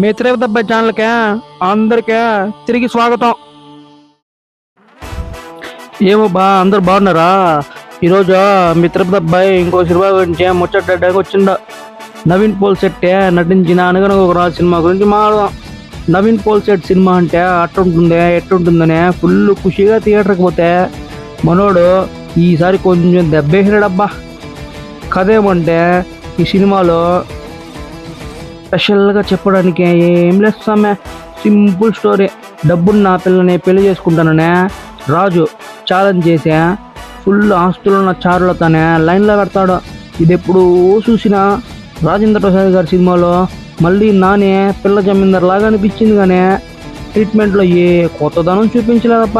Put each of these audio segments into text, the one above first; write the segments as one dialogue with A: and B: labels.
A: మీ తిరుపతి అబ్బాయి ఛానల్కే అందరికీ తిరిగి స్వాగతం. ఏమో అందరు బాగున్నారా? ఈరోజు మీ తిరుపతి అబ్బాయి ఇంకో సినిమా గురించి ముచ్చటడానికి వచ్చిండ. నవీన్ పోల్శెట్టి నటించిన అనగనగా ఒక రాజు సినిమా గురించి మాట్లాడదాం. నవీన్ పోల్శెట్టి సినిమా అంటే అట్టుంటుంది ఎట్టుంటుందని ఫుల్ ఖుషిగా థియేటర్కి పోతే మనోడు ఈసారి కొంచెం దెబ్బేసినాడబ్బా. కథ ఏమంటే ఈ సినిమాలో స్పెషల్గా చెప్పడానికి ఏం లేదు సామె, సింపుల్ స్టోరీ. డబ్బున్న పిల్లని పెళ్లి చేసుకుంటాననే రాజు ఛాలెంజ్ చేసే ఫుల్ ఆస్తులున్న చారులతోనే లైన్లో పెడతాడు. ఇది ఎప్పుడు చూసినా రాజేంద్ర ప్రసాద్ గారి సినిమాలో మళ్ళీ నానే పిల్ల జమీందార్ లాగా అనిపించింది, కానీ ట్రీట్మెంట్లో ఏ కొత్తదనం చూపించలేదప్ప.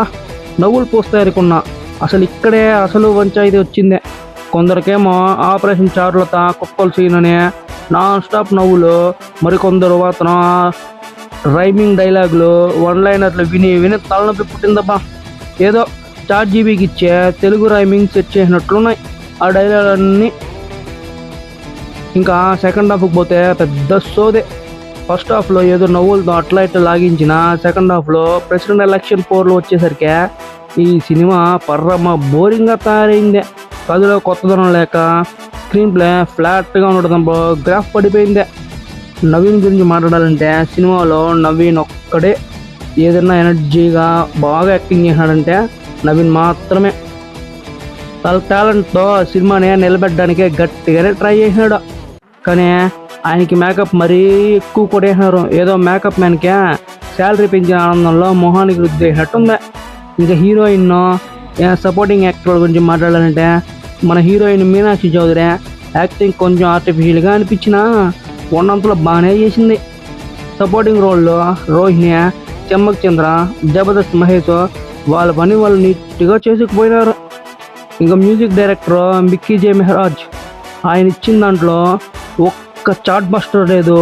A: నవ్వులు పోస్తాయనుకున్నా, అసలు ఇక్కడే అసలు పంచాయతీ వచ్చిందే. కొందరికేమో ఆపరేషన్ చారులత కుక్కల సీన్ అని నాన్ స్టాప్ నవ్వులు, మరికొందరు మాత్రం రైమింగ్ డైలాగులు వన్ లైనర్లు విని విని తలనొప్పి పుట్టిందబ్బా. ఏదో చాట్ జీబీకి ఇచ్చే తెలుగు రైమింగ్ సెట్ చేసినట్లున్నాయి ఆ డైలాగులన్నీ. ఇంకా సెకండ్ హాఫ్కి పోతే పెద్ద సోదే. ఫస్ట్ హాఫ్లో ఏదో నవ్వులతో అట్లా ఇట్లా లాగించిన సెకండ్ హాఫ్లో ప్రెసిడెంట్ ఎలక్షన్ పోర్లు వచ్చేసరికి ఈ సినిమా పర్రమ్మ బోరింగ్గా తయారైందే. కథలో కొత్తదనం లేక స్క్రీన్ ప్లే ఫ్లాట్గా ఉండడం, గ్రాఫ్ పడిపోయిందే. నవీన్ గురించి మాట్లాడాలంటే సినిమాలో నవీన్ ఒక్కడే ఏదైనా ఎనర్జీగా బాగా యాక్టింగ్ చేసినాడంటే నవీన్ మాత్రమే. తన టాలెంట్తో సినిమాని నిలబెట్టడానికే గట్టిగానే ట్రై చేసినాడు, కానీ ఆయనకి మేకప్ మరీ ఎక్కువ కొట్టేసినారు. ఏదో మేకప్ మ్యాన్కే శాలరీ పెంచిన ఆనందంలో మొహానికి రుద్దేసినట్టుంది. ఇంకా హీరోయిన్ సపోర్టింగ్ యాక్టర్ గురించి మాట్లాడాలంటే మన హీరోయిన్ మీనాక్షి చౌదరి యాక్టింగ్ కొంచెం ఆర్టిఫిషియల్గా అనిపించినా ఉన్నంతలో బాగానే చేసింది. సపోర్టింగ్ రోల్లో రోహిణి, చెమ్మక్ చంద్ర, జబర్దస్త్ మహేష్ వాళ్ళ పని వాళ్ళు నీట్గా చేసుకుపోయినారు. ఇంకా మ్యూజిక్ డైరెక్టర్ మిక్కీ జే మెహరాజ్, ఆయన ఇచ్చిన దాంట్లో ఒక్క చాట్ బస్టర్ లేదు,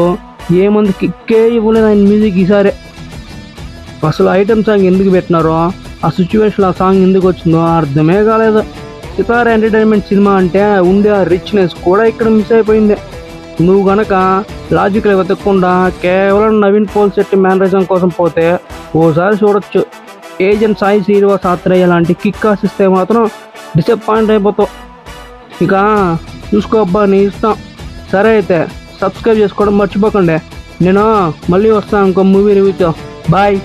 A: ఏమంది కిక్కే ఇవ్వలేదు ఆయన మ్యూజిక్ ఈసారి. అసలు ఐటమ్ సాంగ్ ఎందుకు పెట్టినారో, ఆ సిచ్యువేషన్ ఆ సాంగ్ ఎందుకు వచ్చిందో అర్థమే కాలేదు. సితార ఎంటర్టైన్మెంట్ సినిమా అంటే ఉండే ఆ రిచ్నెస్ కూడా ఇక్కడ మిస్ అయిపోయింది. నువ్వు గనక లాజిక్లో వెతకకుండా కేవలం నవీన్ పోల్శెట్టి మేనరిజం కోసం పోతే ఓసారి చూడొచ్చు. ఏజెంట్ సాయి శ్రీనివాస్ ఆత్రేయ లాంటి కిక్ ఆశిస్తే మాత్రం డిసప్పాయింట్ అయిపోతావు. ఇక చూసుకో అబ్బా, నీ ఇష్టం. సరే అయితే సబ్స్క్రైబ్ చేసుకోవడం మర్చిపోకండి. నేను మళ్ళీ వస్తాను ఇంకో మూవీ రివ్యూతో. బాయ్.